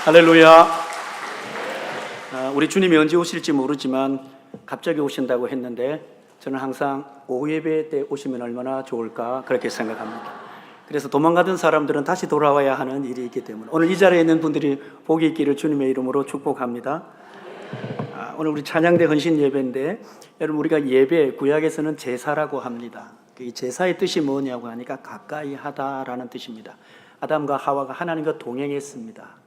할렐루야. 우리 주님이 언제 오실지 모르지만 갑자기 오신다고 했는데 저는 항상 오후 예배 때 오시면 얼마나 좋을까 그렇게 생각합니다. 그래서 도망가던 사람들은 다시 돌아와야 하는 일이 있기 때문에 오늘 이 자리에 있는 분들이 복이 있기를 주님의 이름으로 축복합니다. 오늘 우리 찬양대 헌신 예배인데 여러분, 우리가 예배, 구약에서는 제사라고 합니다. 이 제사의 뜻이 뭐냐고 하니까 가까이 하다라는 뜻입니다. 아담과 하와가 하나님과 동행했습니다.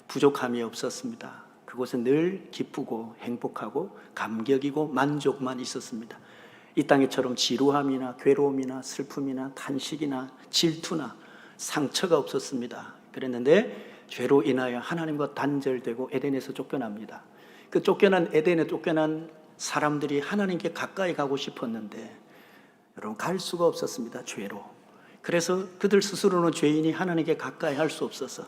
부족함이 없었습니다. 그곳은 늘 기쁘고 행복하고 감격이고 만족만 있었습니다. 이 땅에처럼 지루함이나 괴로움이나 슬픔이나 탄식이나 질투나 상처가 없었습니다. 그랬는데 죄로 인하여 하나님과 단절되고 에덴에서 쫓겨납니다. 그 에덴에 쫓겨난 사람들이 하나님께 가까이 가고 싶었는데 여러분, 갈 수가 없었습니다. 죄로. 그래서 그들 스스로는 죄인이 하나님께 가까이 할 수 없어서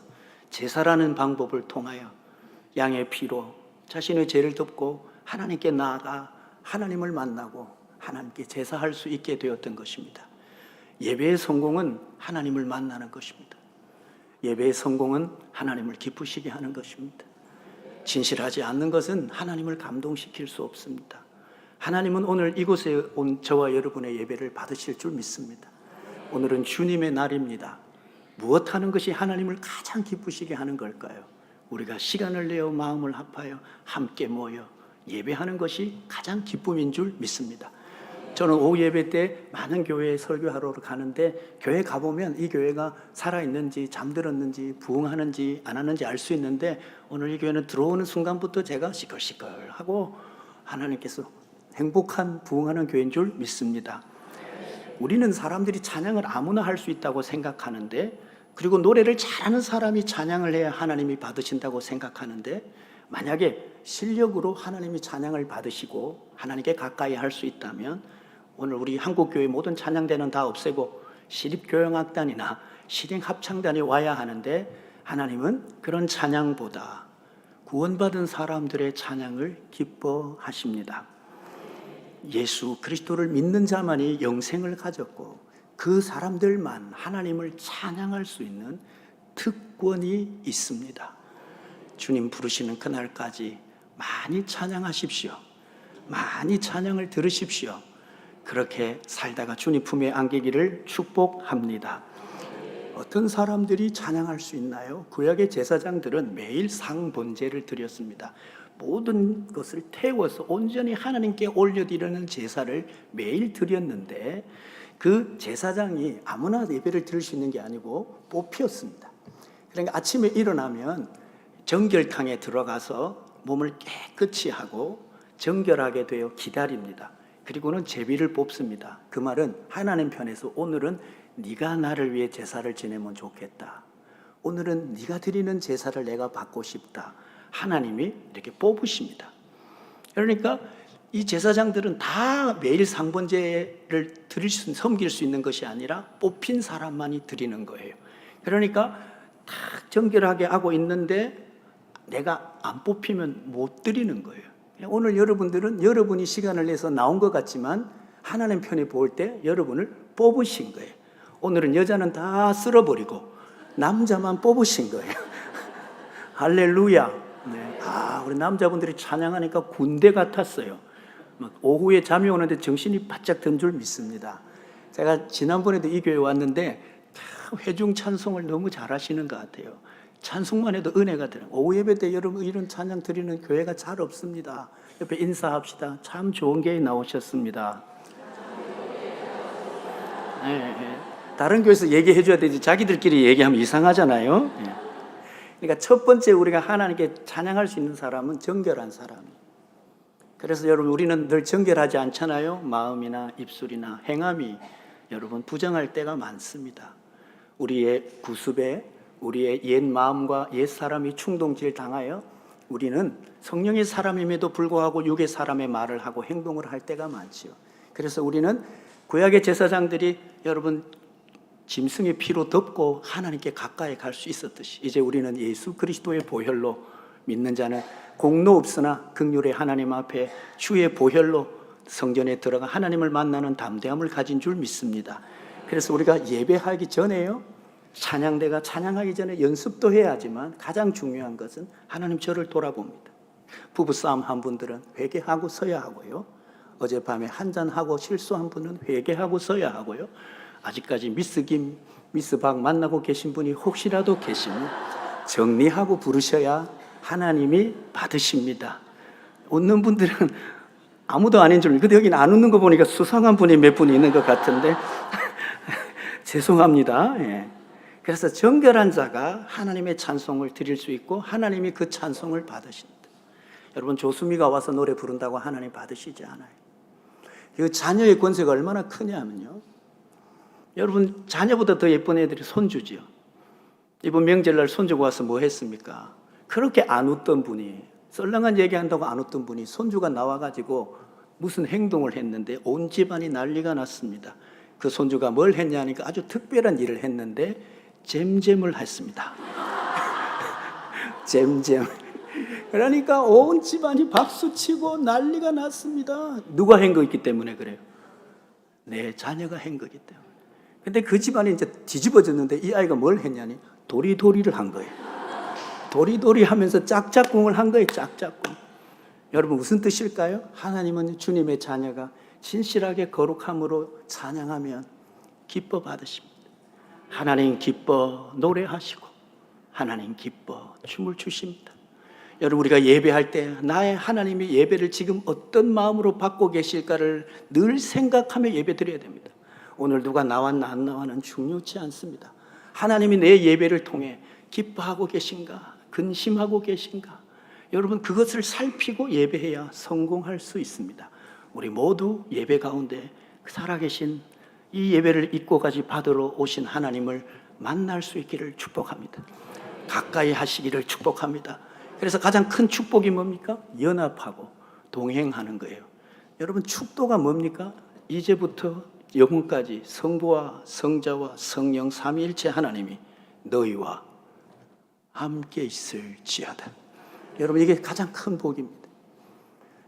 제사라는 방법을 통하여 양의 피로 자신의 죄를 덮고 하나님께 나아가 하나님을 만나고 하나님께 제사할 수 있게 되었던 것입니다. 예배의 성공은 하나님을 만나는 것입니다. 예배의 성공은 하나님을 기쁘시게 하는 것입니다. 진실하지 않는 것은 하나님을 감동시킬 수 없습니다. 하나님은 오늘 이곳에 온 저와 여러분의 예배를 받으실 줄 믿습니다. 오늘은 주님의 날입니다. 무엇 하는 것이 하나님을 가장 기쁘시게 하는 걸까요? 우리가 시간을 내어 마음을 합하여 함께 모여 예배하는 것이 가장 기쁨인 줄 믿습니다. 저는 오후 예배 때 많은 교회에 설교하러 가는데 교회 가보면 이 교회가 살아있는지 잠들었는지 부흥하는지 안 하는지 알 수 있는데 오늘 이 교회는 들어오는 순간부터 제가 시끌시끌하고 하나님께서 행복한 부흥하는 교회인 줄 믿습니다. 우리는 사람들이 찬양을 아무나 할 수 있다고 생각하는데, 그리고 노래를 잘하는 사람이 찬양을 해야 하나님이 받으신다고 생각하는데, 만약에 실력으로 하나님이 찬양을 받으시고 하나님께 가까이 할 수 있다면 오늘 우리 한국교회 모든 찬양대는 다 없애고 시립교향악단이나 실행합창단이 와야 하는데, 하나님은 그런 찬양보다 구원받은 사람들의 찬양을 기뻐하십니다. 예수 그리스도를 믿는 자만이 영생을 가졌고 그 사람들만 하나님을 찬양할 수 있는 특권이 있습니다. 주님 부르시는 그날까지 많이 찬양하십시오. 많이 찬양을 들으십시오. 그렇게 살다가 주님 품에 안기기를 축복합니다. 어떤 사람들이 찬양할 수 있나요? 구약의 제사장들은 매일 상번제를 드렸습니다. 모든 것을 태워서 온전히 하나님께 올려드리는 제사를 매일 드렸는데, 그 제사장이 아무나 예배를 드릴 수 있는 게 아니고 뽑혔습니다. 그러니까 아침에 일어나면 정결탕에 들어가서 몸을 깨끗이 하고 정결하게 되어 기다립니다. 그리고는 제비를 뽑습니다. 그 말은 하나님 편에서 오늘은 네가 나를 위해 제사를 지내면 좋겠다. 오늘은 네가 드리는 제사를 내가 받고 싶다. 하나님이 이렇게 뽑으십니다. 그러니까 이 제사장들은 다 매일 상번제를 섬길 수 있는 것이 아니라 뽑힌 사람만이 드리는 거예요. 그러니까 다 정결하게 하고 있는데 내가 안 뽑히면 못 드리는 거예요. 오늘 여러분들은 여러분이 시간을 내서 나온 것 같지만 하나님 편에 볼 때 여러분을 뽑으신 거예요. 오늘은 여자는 다 쓸어버리고 남자만 뽑으신 거예요. 할렐루야. 네. 우리 남자분들이 찬양하니까 군대 같았어요. 막 오후에 잠이 오는데 정신이 바짝 든 줄 믿습니다. 제가 지난번에도 이 교회 왔는데 회중 찬송을 너무 잘하시는 것 같아요. 찬송만 해도 은혜가 되는. 오후 예배 때 여러분 이런 찬양 드리는 교회가 잘 없습니다. 옆에 인사합시다. 참 좋은 교회 나오셨습니다. 네. 다른 교회에서 얘기해 줘야 되지 자기들끼리 얘기하면 이상하잖아요. 네. 그러니까 첫 번째 우리가 하나님께 찬양할 수 있는 사람은 정결한 사람. 그래서 여러분, 우리는 늘 정결하지 않잖아요. 마음이나 입술이나 행함이 여러분 부정할 때가 많습니다. 우리의 구습에 우리의 옛 마음과 옛 사람이 충동질 당하여 우리는 성령의 사람임에도 불구하고 육의 사람의 말을 하고 행동을 할 때가 많지요. 그래서 우리는 구약의 제사장들이 여러분 짐승의 피로 덮고 하나님께 가까이 갈 수 있었듯이 이제 우리는 예수 그리스도의 보혈로 믿는 자는 공로 없으나 긍휼의 하나님 앞에 주의 보혈로 성전에 들어가 하나님을 만나는 담대함을 가진 줄 믿습니다. 그래서 우리가 예배하기 전에요, 찬양대가 찬양하기 전에 연습도 해야지만 가장 중요한 것은 하나님 저를 돌아봅니다. 부부싸움 한 분들은 회개하고 서야 하고요. 어젯밤에 한잔하고 실수한 분은 회개하고 서야 하고요. 아직까지 미스박 만나고 계신 분이 혹시라도 계시면 정리하고 부르셔야 하나님이 받으십니다. 웃는 분들은 아무도 아닌 줄, 근데 여기는 안 웃는 거 보니까 수상한 분이 몇 분 있는 것 같은데 죄송합니다. 예. 그래서 정결한 자가 하나님의 찬송을 드릴 수 있고 하나님이 그 찬송을 받으신다. 여러분, 조수미가 와서 노래 부른다고 하나님 받으시지 않아요. 그 자녀의 권세가 얼마나 크냐면요, 여러분, 자녀보다 더 예쁜 애들이 손주지요. 이번 명절날 손주가 와서 뭐 했습니까? 그렇게 안 웃던 분이, 썰렁한 얘기한다고 안 웃던 분이 손주가 나와가지고 무슨 행동을 했는데 온 집안이 난리가 났습니다. 그 손주가 뭘 했냐니까 아주 특별한 일을 했는데 잼잼을 했습니다. 잼잼. 그러니까 온 집안이 박수치고 난리가 났습니다. 누가 한 거있기 때문에 그래요? 내 자녀가 한 거기 때문에. 근데 그 집안이 이제 뒤집어졌는데 이 아이가 뭘 했냐니 도리도리를 한 거예요. 도리도리 하면서 짝짝꿍을 한 거예요. 짝짝꿍. 여러분, 무슨 뜻일까요? 하나님은 주님의 자녀가 진실하게 거룩함으로 찬양하면 기뻐 받으십니다. 하나님 기뻐 노래하시고 하나님 기뻐 춤을 추십니다. 여러분, 우리가 예배할 때 나의 하나님의 예배를 지금 어떤 마음으로 받고 계실까를 늘 생각하며 예배 드려야 됩니다. 오늘 누가 나왔나 안 나왔는 중요치 않습니다. 하나님이 내 예배를 통해 기뻐하고 계신가, 근심하고 계신가, 여러분, 그것을 살피고 예배해야 성공할 수 있습니다. 우리 모두 예배 가운데 살아계신 이 예배를 잊고까지 받으러 오신 하나님을 만날 수 있기를 축복합니다. 가까이 하시기를 축복합니다. 그래서 가장 큰 축복이 뭡니까? 연합하고 동행하는 거예요. 여러분, 축도가 뭡니까? 이제부터 영원까지 성부와 성자와 성령 삼위일체 하나님이 너희와 함께 있을지어다. 여러분, 이게 가장 큰 복입니다.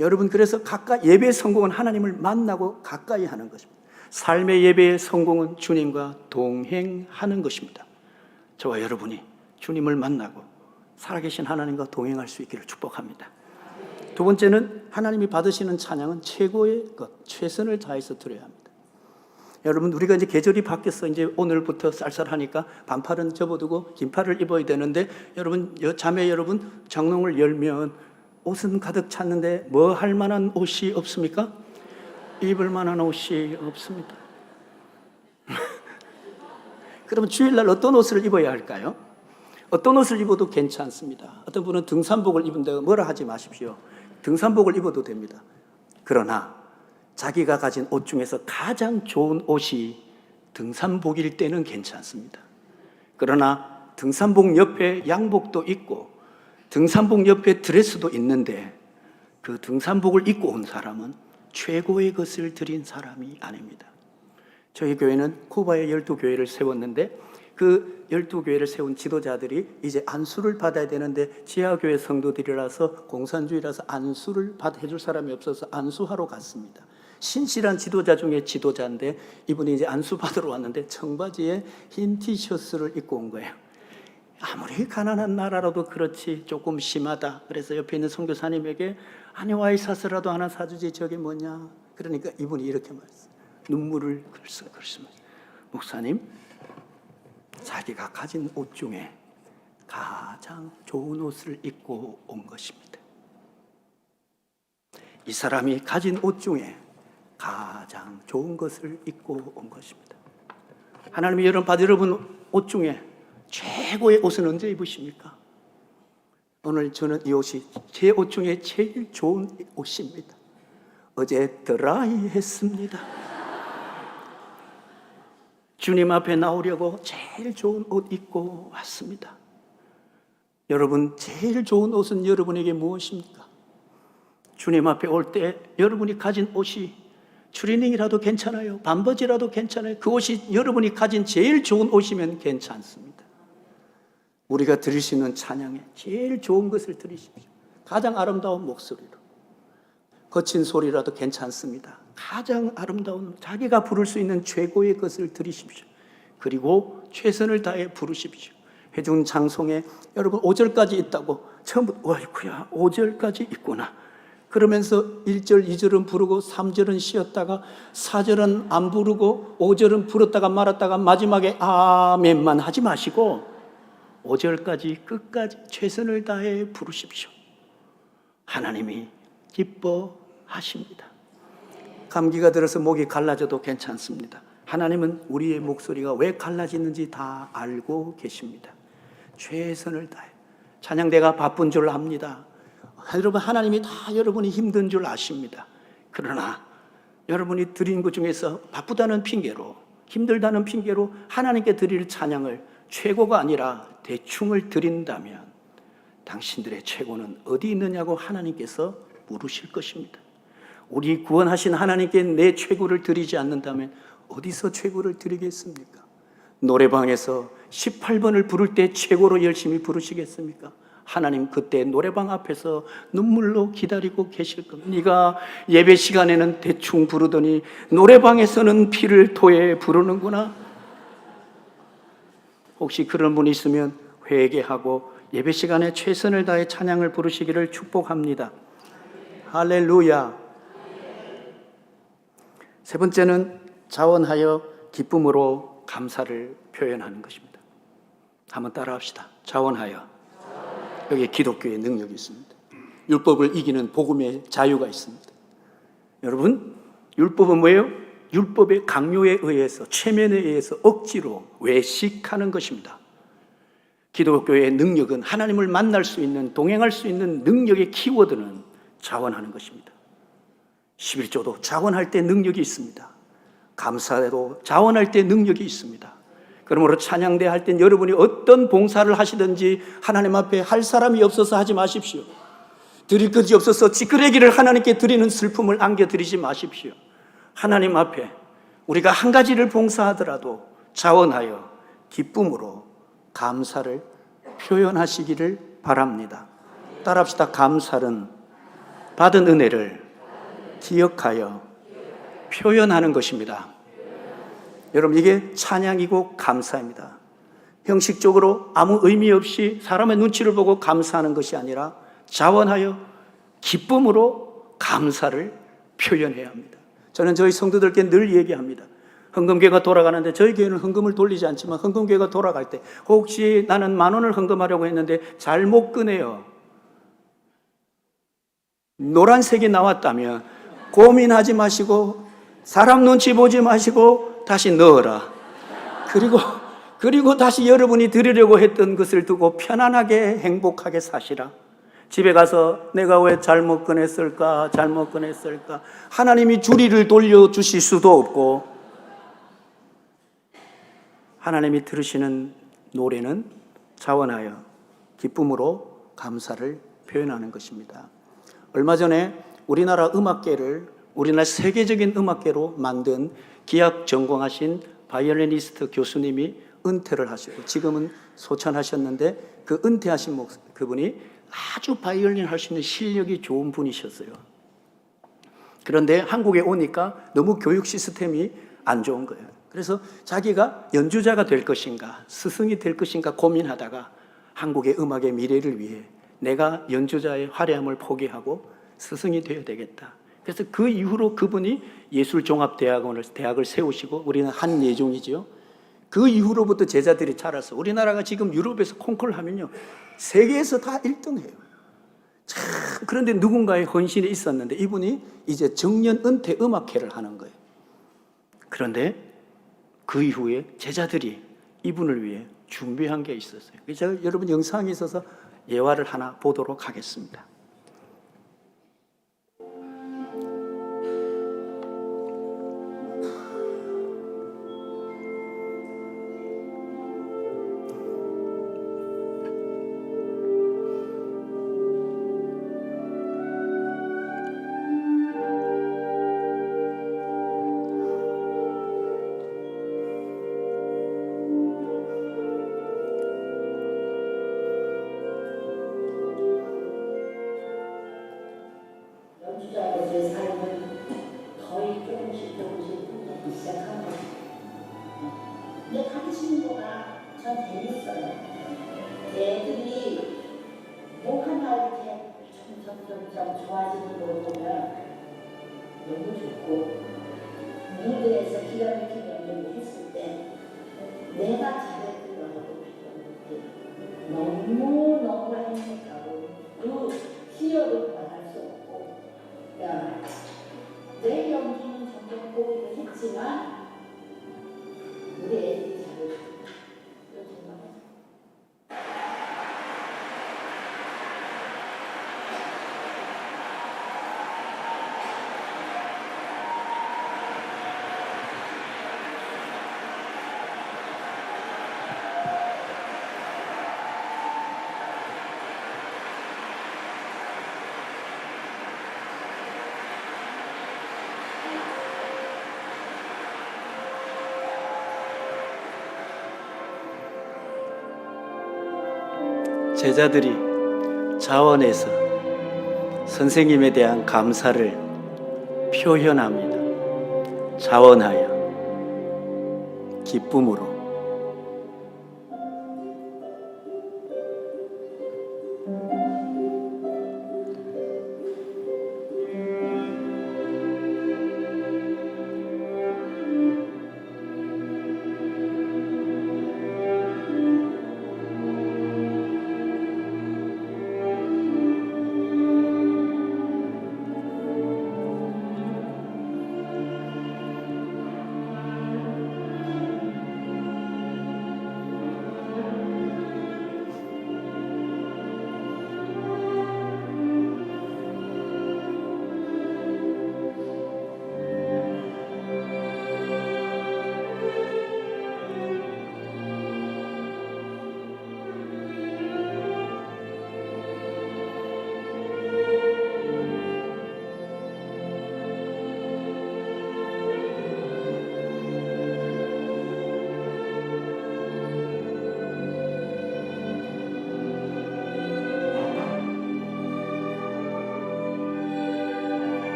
여러분, 그래서 가까이, 예배의 성공은 하나님을 만나고 가까이 하는 것입니다. 삶의 예배의 성공은 주님과 동행하는 것입니다. 저와 여러분이 주님을 만나고 살아계신 하나님과 동행할 수 있기를 축복합니다. 두 번째는 하나님이 받으시는 찬양은 최고의 것, 최선을 다해서 드려야 합니다. 여러분, 우리가 이제 계절이 바뀌어서 이제 오늘부터 쌀쌀하니까 반팔은 접어두고 긴팔을 입어야 되는데, 여러분, 자매 여러분, 장롱을 열면 옷은 가득 찼는데 뭐 할 만한 옷이 없습니까? 입을 만한 옷이 없습니다. 그러면 주일날 어떤 옷을 입어야 할까요? 어떤 옷을 입어도 괜찮습니다. 어떤 분은 등산복을 입은다고 뭐라 하지 마십시오. 등산복을 입어도 됩니다. 그러나 자기가 가진 옷 중에서 가장 좋은 옷이 등산복일 때는 괜찮습니다. 그러나 등산복 옆에 양복도 있고 등산복 옆에 드레스도 있는데 그 등산복을 입고 온 사람은 최고의 것을 드린 사람이 아닙니다. 저희 교회는 쿠바에 12교회를 세웠는데 그 12교회를 세운 지도자들이 이제 안수를 받아야 되는데 지하교회 성도들이라서 공산주의라서 안수를 해줄 사람이 없어서 안수하러 갔습니다. 신실한 지도자 중에 지도자인데 이분이 이제 안수 받으러 왔는데 청바지에 흰 티셔츠를 입고 온 거예요. 아무리 가난한 나라라도 그렇지 조금 심하다. 그래서 옆에 있는 선교사님에게 아니 와이사스라도 하나 사주지 저게 뭐냐. 그러니까 이분이 이렇게 말했어요. 눈물을 글썽글썽. 목사님, 자기가 가진 옷 중에 가장 좋은 옷을 입고 온 것입니다. 이 사람이 가진 옷 중에 가장 좋은 것을 입고 온 것입니다. 하나님이 여러분 옷 중에 최고의 옷은 언제 입으십니까? 오늘 저는 이 옷이 제 옷 중에 제일 좋은 옷입니다. 어제 드라이 했습니다. 주님 앞에 나오려고 제일 좋은 옷 입고 왔습니다. 여러분, 제일 좋은 옷은 여러분에게 무엇입니까? 주님 앞에 올 때 여러분이 가진 옷이 추리닝이라도 괜찮아요. 반바지라도 괜찮아요. 그 옷이 여러분이 가진 제일 좋은 옷이면 괜찮습니다. 우리가 드릴 수 있는 찬양에 제일 좋은 것을 드리십시오. 가장 아름다운 목소리로. 거친 소리라도 괜찮습니다. 가장 아름다운 자기가 부를 수 있는 최고의 것을 드리십시오. 그리고 최선을 다해 부르십시오. 회중 장송에 여러분 5절까지 있다고 처음부터 어이구야 5절까지 있구나 그러면서 1절, 2절은 부르고 3절은 쉬었다가 4절은 안 부르고 5절은 부르다가 말았다가 마지막에 아멘만 하지 마시고 5절까지 끝까지 최선을 다해 부르십시오. 하나님이 기뻐하십니다. 감기가 들어서 목이 갈라져도 괜찮습니다. 하나님은 우리의 목소리가 왜 갈라지는지 다 알고 계십니다. 최선을 다해. 찬양대가 바쁜 줄 압니다. 여러분, 하나님이 다 여러분이 힘든 줄 아십니다. 그러나 여러분이 드린 것 중에서 바쁘다는 핑계로, 힘들다는 핑계로 하나님께 드릴 찬양을 최고가 아니라 대충을 드린다면 당신들의 최고는 어디 있느냐고 하나님께서 물으실 것입니다. 우리 구원하신 하나님께 내 최고를 드리지 않는다면 어디서 최고를 드리겠습니까? 노래방에서 18번을 부를 때 최고로 열심히 부르시겠습니까? 하나님 그때 노래방 앞에서 눈물로 기다리고 계실 겁니다. 네가 예배 시간에는 대충 부르더니 노래방에서는 피를 토해 부르는구나. 혹시 그런 분이 있으면 회개하고 예배 시간에 최선을 다해 찬양을 부르시기를 축복합니다. 할렐루야. 세 번째는 자원하여 기쁨으로 감사를 표현하는 것입니다. 한번 따라합시다. 자원하여. 여기에 기독교의 능력이 있습니다. 율법을 이기는 복음의 자유가 있습니다. 여러분, 율법은 뭐예요? 율법의 강요에 의해서, 최면에 의해서 억지로 외식하는 것입니다. 기독교의 능력은 하나님을 만날 수 있는, 동행할 수 있는 능력의 키워드는 자원하는 것입니다. 11조도 자원할 때 능력이 있습니다. 감사도 자원할 때 능력이 있습니다. 그러므로 찬양대 할 땐 여러분이 어떤 봉사를 하시든지 하나님 앞에 할 사람이 없어서 하지 마십시오. 드릴 것이 없어서 찌끄레기를 하나님께 드리는 슬픔을 안겨드리지 마십시오. 하나님 앞에 우리가 한 가지를 봉사하더라도 자원하여 기쁨으로 감사를 표현하시기를 바랍니다. 따라합시다. 감사는 받은 은혜를 기억하여 표현하는 것입니다. 여러분, 이게 찬양이고 감사입니다. 형식적으로 아무 의미 없이 사람의 눈치를 보고 감사하는 것이 아니라 자원하여 기쁨으로 감사를 표현해야 합니다. 저는 저희 성도들께 늘 얘기합니다. 헌금궤가 돌아가는데 저희 교회는 헌금을 돌리지 않지만 헌금궤가 돌아갈 때 혹시 나는 10,000원을 헌금하려고 했는데 잘못 꺼내요. 노란색이 나왔다면 고민하지 마시고 사람 눈치 보지 마시고 다시 넣어라. 그리고 다시 여러분이 드리려고 했던 것을 두고 편안하게 행복하게 사시라. 집에 가서 내가 왜 잘못 꺼냈을까? 하나님이 주리를 돌려주실 수도 없고 하나님이 들으시는 노래는 자원하여 기쁨으로 감사를 표현하는 것입니다. 얼마 전에 우리나라 음악계를 우리나라 세계적인 음악계로 만든 기악 전공하신 바이올리니스트 교수님이 은퇴를 하시고 지금은 소천하셨는데 그 은퇴하신 그분이 아주 바이올린 할 수 있는 실력이 좋은 분이셨어요. 그런데 한국에 오니까 너무 교육 시스템이 안 좋은 거예요. 그래서 자기가 연주자가 될 것인가 스승이 될 것인가 고민하다가 한국의 음악의 미래를 위해 내가 연주자의 화려함을 포기하고 스승이 되어야 되겠다. 그래서 그 이후로 그분이 대학을 세우시고 우리는 한예종이죠. 그 이후로부터 제자들이 자라서 우리나라가 지금 유럽에서 콩쿠르를 하면요 세계에서 다 1등해요. 참 그런데 누군가의 헌신이 있었는데 이분이 이제 정년 은퇴 음악회를 하는 거예요. 그런데 그 이후에 제자들이 이분을 위해 준비한 게 있었어요. 제가 여러분 영상이 있어서 예화를 하나 보도록 하겠습니다. 너무 좋고, 무대에서 기가 막힌 연기를 했을 때 내가 잘했구나라고 너무너무 행복하고 그 희열을 말할 수 없고, 야, 내 연기는 점점 보기도 했지만 우리 애들이 잘했어. 제자들이 자원해서 선생님에 대한 감사를 표현합니다. 자원하여 기쁨으로.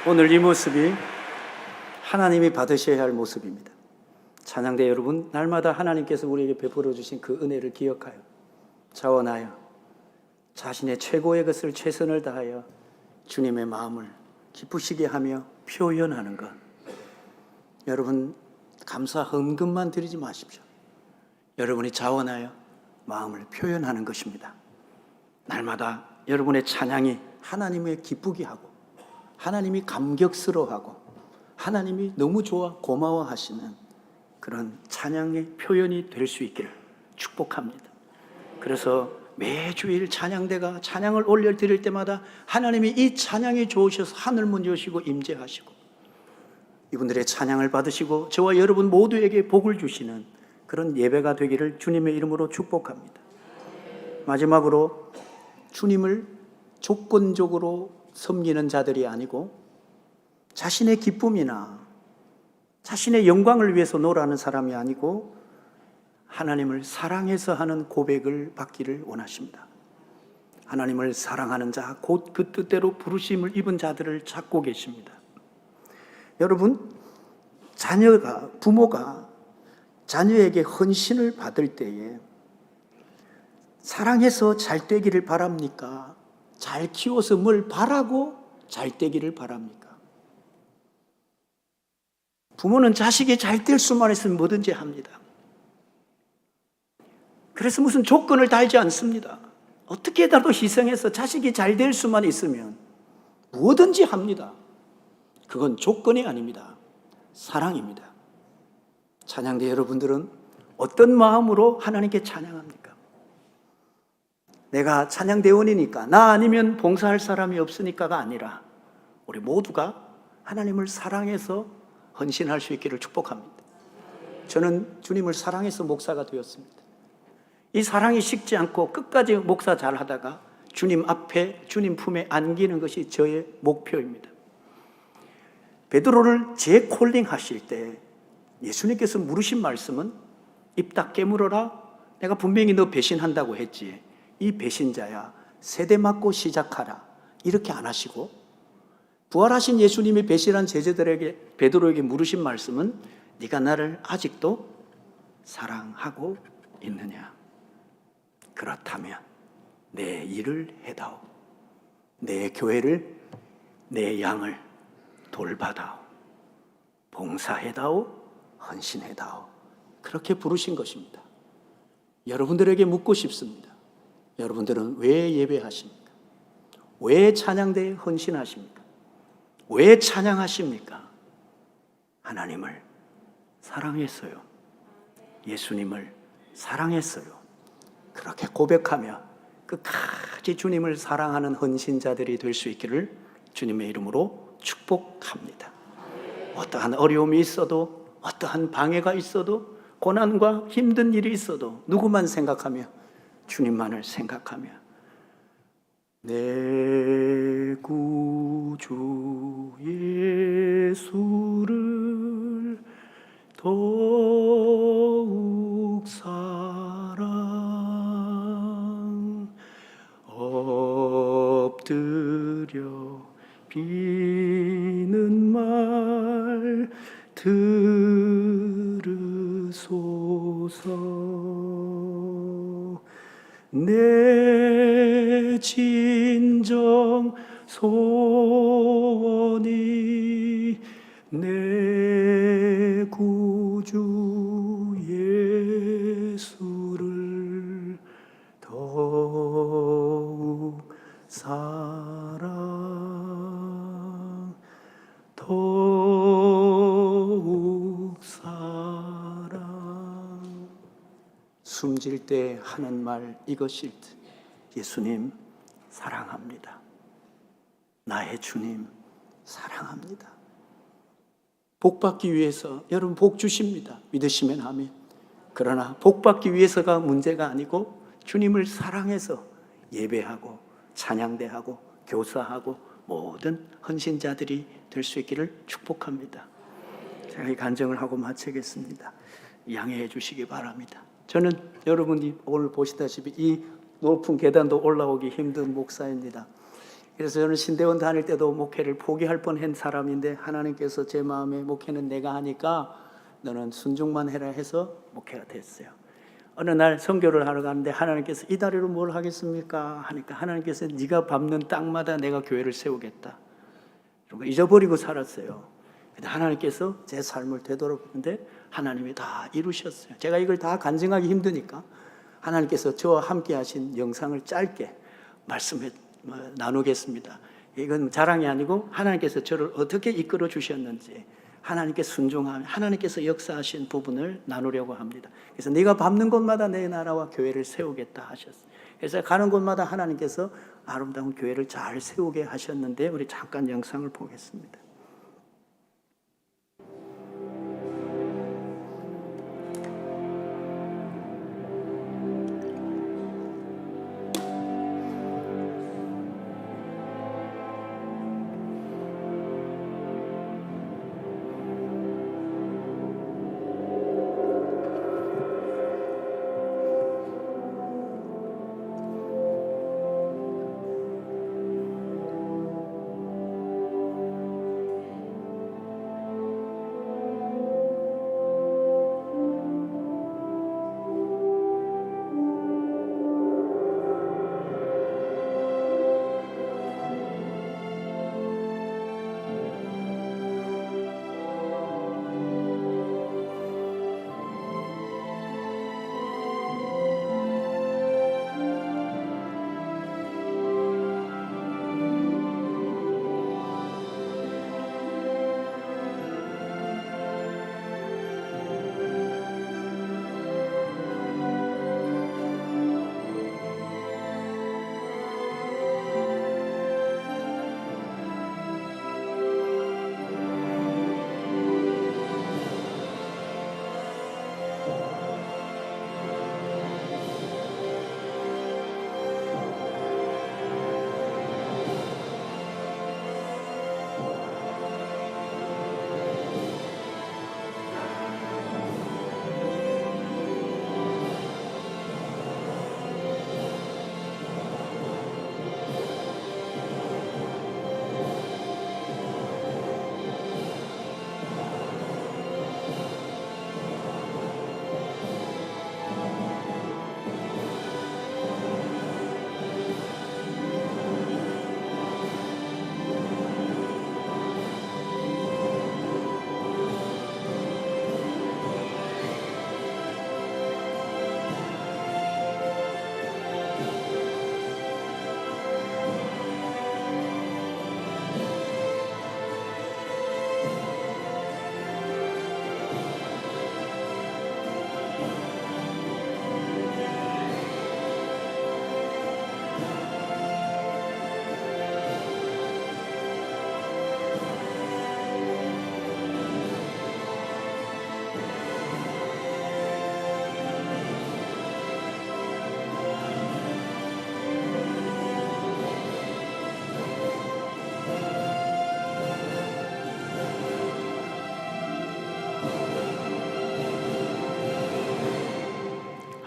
오늘 이 모습이 하나님이 받으셔야 할 모습입니다. 찬양대 여러분, 날마다 하나님께서 우리에게 베풀어 주신 그 은혜를 기억하여 자원하여 자신의 최고의 것을 최선을 다하여 주님의 마음을 기쁘시게 하며 표현하는 것. 여러분, 감사 헌금만 드리지 마십시오. 여러분이 자원하여 마음을 표현하는 것입니다. 날마다 여러분의 찬양이 하나님의 기쁘게 하고 하나님이 감격스러워하고 하나님이 너무 좋아 고마워하시는 그런 찬양의 표현이 될 수 있기를 축복합니다. 그래서 매주일 찬양대가 찬양을 올려드릴 때마다 하나님이 이 찬양이 좋으셔서 하늘 문 여시고 임재하시고 이분들의 찬양을 받으시고 저와 여러분 모두에게 복을 주시는 그런 예배가 되기를 주님의 이름으로 축복합니다. 마지막으로 주님을 조건적으로 섬기는 자들이 아니고 자신의 기쁨이나 자신의 영광을 위해서 노라는 사람이 아니고 하나님을 사랑해서 하는 고백을 받기를 원하십니다. 하나님을 사랑하는 자, 곧 그 뜻대로 부르심을 입은 자들을 찾고 계십니다. 여러분, 부모가 자녀에게 헌신을 받을 때에 사랑해서 잘 되기를 바랍니까? 잘 키워서 뭘 바라고 잘 되기를 바랍니까? 부모는 자식이 잘 될 수만 있으면 뭐든지 합니다. 그래서 무슨 조건을 달지 않습니다. 어떻게라도 희생해서 자식이 잘 될 수만 있으면 뭐든지 합니다. 그건 조건이 아닙니다. 사랑입니다. 찬양대 여러분들은 어떤 마음으로 하나님께 찬양합니까? 내가 찬양대원이니까 나 아니면 봉사할 사람이 없으니까가 아니라 우리 모두가 하나님을 사랑해서 헌신할 수 있기를 축복합니다. 저는 주님을 사랑해서 목사가 되었습니다. 이 사랑이 식지 않고 끝까지 목사 잘 하다가 주님 앞에 주님 품에 안기는 것이 저의 목표입니다. 베드로를 재콜링 하실 때 예수님께서 물으신 말씀은 입 딱 깨물어라. 내가 분명히 너 배신한다고 했지. 이 배신자야 세대 맞고 시작하라. 이렇게 안 하시고 부활하신 예수님이 배신한 제자들에게 베드로에게 물으신 말씀은 네가 나를 아직도 사랑하고 있느냐? 그렇다면 내 일을 해다오. 내 교회를 내 양을 돌봐다오. 봉사해다오. 헌신해다오. 그렇게 부르신 것입니다. 여러분들에게 묻고 싶습니다. 여러분들은 왜 예배하십니까? 왜 찬양대에 헌신하십니까? 왜 찬양하십니까? 하나님을 사랑했어요. 예수님을 사랑했어요. 그렇게 고백하며 끝까지 주님을 사랑하는 헌신자들이 될 수 있기를 주님의 이름으로 축복합니다. 어떠한 어려움이 있어도 어떠한 방해가 있어도 고난과 힘든 일이 있어도 누구만 생각하며 주님만을 생각하며 내 구주 예수를 더욱 사랑 엎드려 비는 말 들으소서. 내 진정 소원이 내 구주 예수를 더욱 사랑 더욱 사랑. 숨질 때 하는 말 이것일 듯. 예수님 사랑합니다. 나의 주님 사랑합니다. 복 받기 위해서 여러분 복 주십니다. 믿으시면 아멘. 그러나 복 받기 위해서가 문제가 아니고 주님을 사랑해서 예배하고 찬양대하고 교사하고 모든 헌신자들이 될 수 있기를 축복합니다. 제가 이 간증을 하고 마치겠습니다. 양해해 주시기 바랍니다. 저는 여러분이 오늘 보시다시피 이 높은 계단도 올라오기 힘든 목사입니다. 그래서 저는 신대원 다닐 때도 목회를 포기할 뻔한 사람인데 하나님께서 제 마음에 목회는 내가 하니까 너는 순종만 해라 해서 목회가 됐어요. 어느 날 선교를 하러 가는데 하나님께서 이 다리로 뭘 하겠습니까? 하니까 하나님께서 네가 밟는 땅마다 내가 교회를 세우겠다. 그런 거 잊어버리고 살았어요. 근데 하나님께서 제 삶을 되돌아보는데 하나님이 다 이루셨어요. 제가 이걸 다 간증하기 힘드니까 하나님께서 저와 함께 하신 영상을 짧게 말씀해 나누겠습니다. 이건 자랑이 아니고 하나님께서 저를 어떻게 이끌어 주셨는지 하나님께 순종하며 하나님께서 역사하신 부분을 나누려고 합니다. 그래서 네가 밟는 곳마다 내 나라와 교회를 세우겠다 하셨어요. 그래서 가는 곳마다 하나님께서 아름다운 교회를 잘 세우게 하셨는데 우리 잠깐 영상을 보겠습니다.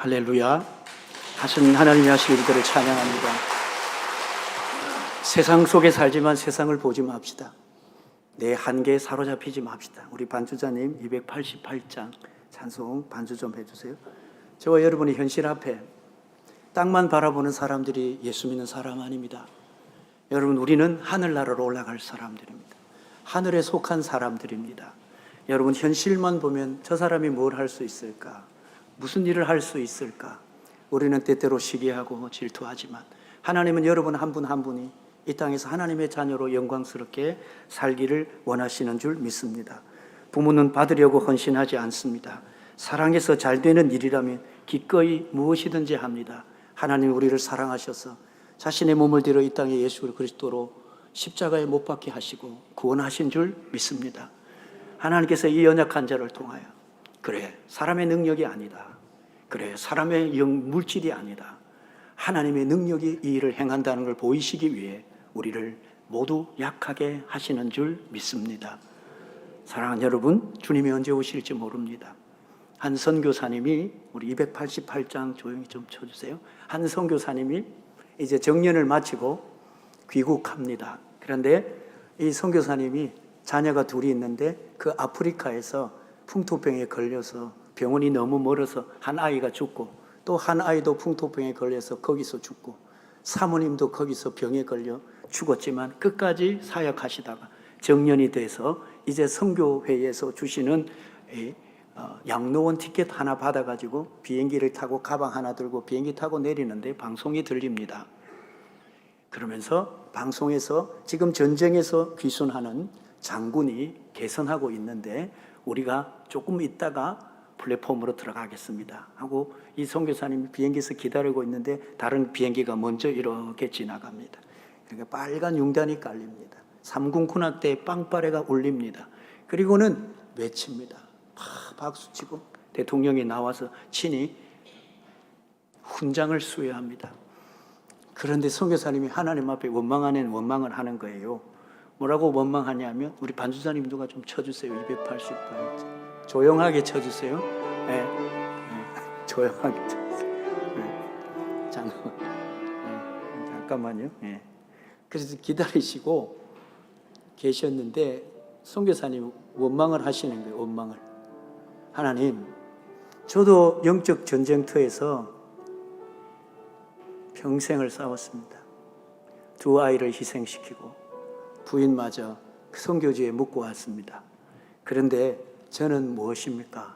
할렐루야. 하신 하나님이 하신 일들을 찬양합니다. 세상 속에 살지만 세상을 보지 맙시다. 내 한계에 사로잡히지 맙시다. 우리 반주자님 288장 찬송 반주 좀 해주세요. 저와 여러분이 현실 앞에 땅만 바라보는 사람들이 예수 믿는 사람 아닙니다. 여러분, 우리는 하늘나라로 올라갈 사람들입니다. 하늘에 속한 사람들입니다. 여러분, 현실만 보면 저 사람이 뭘 할 수 있을까? 무슨 일을 할 수 있을까? 우리는 때때로 시기하고 질투하지만 하나님은 여러분 한 분 한 분이 이 땅에서 하나님의 자녀로 영광스럽게 살기를 원하시는 줄 믿습니다. 부모는 받으려고 헌신하지 않습니다. 사랑해서 잘 되는 일이라면 기꺼이 무엇이든지 합니다. 하나님 우리를 사랑하셔서 자신의 몸을 들여 이 땅에 예수 그리스도로 십자가에 못 박게 하시고 구원하신 줄 믿습니다. 하나님께서 이 연약한 자를 통하여 그래, 사람의 능력이 아니다. 그래, 사람의 물질이 아니다. 하나님의 능력이 이 일을 행한다는 걸 보이시기 위해 우리를 모두 약하게 하시는 줄 믿습니다. 사랑하는 여러분, 주님이 언제 오실지 모릅니다. 한 선교사님이, 우리 288장 조용히 좀 쳐주세요. 한 선교사님이 이제 정년을 마치고 귀국합니다. 그런데 이 선교사님이 자녀가 둘이 있는데 그 아프리카에서 풍토병에 걸려서 병원이 너무 멀어서 한 아이가 죽고 또 한 아이도 풍토병에 걸려서 거기서 죽고 사모님도 거기서 병에 걸려 죽었지만 끝까지 사역하시다가 정년이 돼서 이제 선교회에서 주시는 양로원 티켓 하나 받아가지고 비행기를 타고 가방 하나 들고 비행기 타고 내리는데 방송이 들립니다. 그러면서 방송에서 지금 전쟁에서 귀순하는 장군이 개선하고 있는데 우리가 조금 있다가 플랫폼으로 들어가겠습니다 하고 이 선교사님이 비행기에서 기다리고 있는데 다른 비행기가 먼저 이렇게 지나갑니다. 그러니까 빨간 융단이 깔립니다. 3군 군악대의 빵빠레가 울립니다. 그리고는 외칩니다. 박수치고 대통령이 나와서 친히 훈장을 수여합니다. 그런데 선교사님이 하나님 앞에 원망 아닌 원망을 하는 거예요. 뭐라고 원망하냐면 우리 반주사님 누가 좀 쳐주세요. 280도 조용하게 쳐주세요. 네. 조용하게 쳐주세요. 네. 잠깐만요. 네. 그래서 기다리시고 계셨는데 선교사님 원망을 하시는 거예요. 원망을. 하나님, 저도 영적 전쟁터에서 평생을 싸웠습니다. 2 아이를 희생시키고 부인마저 선교지에 묵고 왔습니다. 그런데 저는 무엇입니까?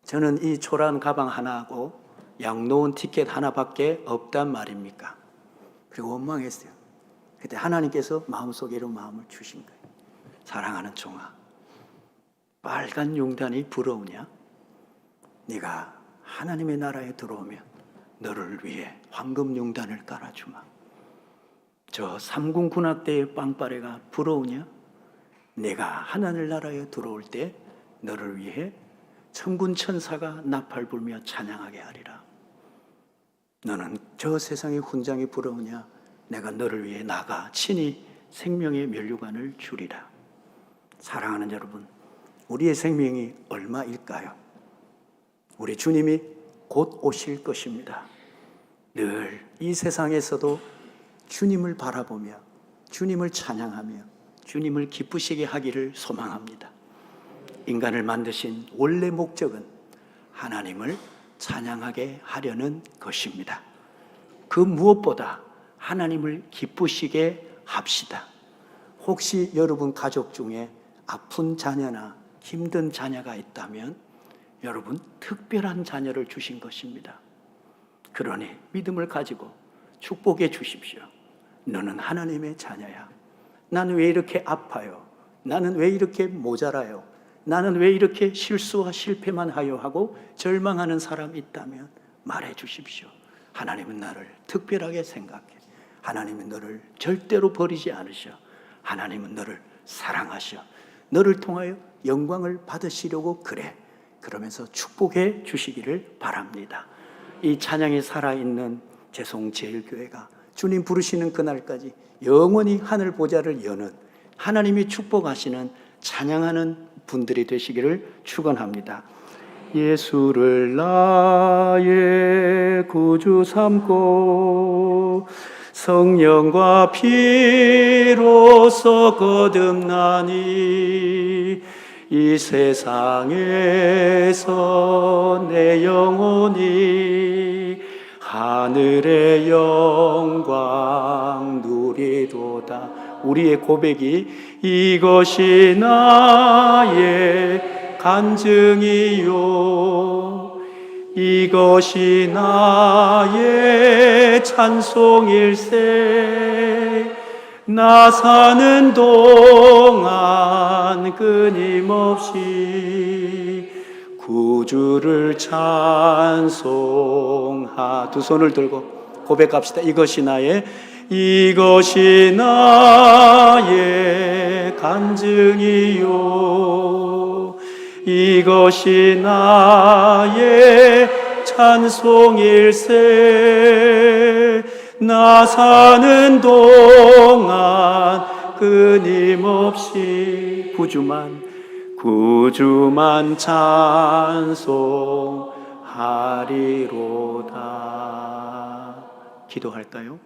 저는 이 초라한 가방 하나하고 양로원 티켓 하나밖에 없단 말입니까? 그리고 원망했어요. 그때 하나님께서 마음속에 이런 마음을 주신 거예요. 사랑하는 종아, 빨간 용단이 부러우냐? 네가 하나님의 나라에 들어오면 너를 위해 황금 용단을 깔아주마. 저 3군 군악대의 빵빠레가 부러우냐? 내가 하나님 나라에 들어올 때 너를 위해 천군 천사가 나팔 불며 찬양하게 하리라. 너는 저 세상의 훈장이 부러우냐? 내가 너를 위해 나가 친히 생명의 면류관을 주리라. 사랑하는 여러분, 우리의 생명이 얼마일까요? 우리 주님이 곧 오실 것입니다. 늘 이 세상에서도 주님을 바라보며 주님을 찬양하며 주님을 기쁘시게 하기를 소망합니다. 인간을 만드신 원래 목적은 하나님을 찬양하게 하려는 것입니다. 그 무엇보다 하나님을 기쁘시게 합시다. 혹시 여러분 가족 중에 아픈 자녀나 힘든 자녀가 있다면 여러분 특별한 자녀를 주신 것입니다. 그러니 믿음을 가지고 축복해 주십시오. 너는 하나님의 자녀야. 나는 왜 이렇게 아파요? 나는 왜 이렇게 모자라요? 나는 왜 이렇게 실수와 실패만 하여 하고 절망하는 사람이 있다면 말해 주십시오. 하나님은 나를 특별하게 생각해. 하나님은 너를 절대로 버리지 않으셔. 하나님은 너를 사랑하셔. 너를 통하여 영광을 받으시려고 그래. 그러면서 축복해 주시기를 바랍니다. 이 찬양이 살아있는 재송제일교회가 주님 부르시는 그날까지 영원히 하늘 보좌를 여는 하나님이 축복하시는 찬양하는 분들이 되시기를 축원합니다. 예수를 나의 구주 삼고 성령과 피로써 거듭나니 이 세상에서 내 영혼이 하늘의 영광 누리도다. 우리의 고백이 이것이 나의 간증이요 이것이 나의 찬송일세. 나 사는 동안 끊임없이 구주를 찬송하. 두 손을 들고 고백합시다. 이것이 나의 간증이요 이것이 나의 찬송일세. 나 사는 동안 끊임없이 구주만 찬송하리로다. 기도할까요?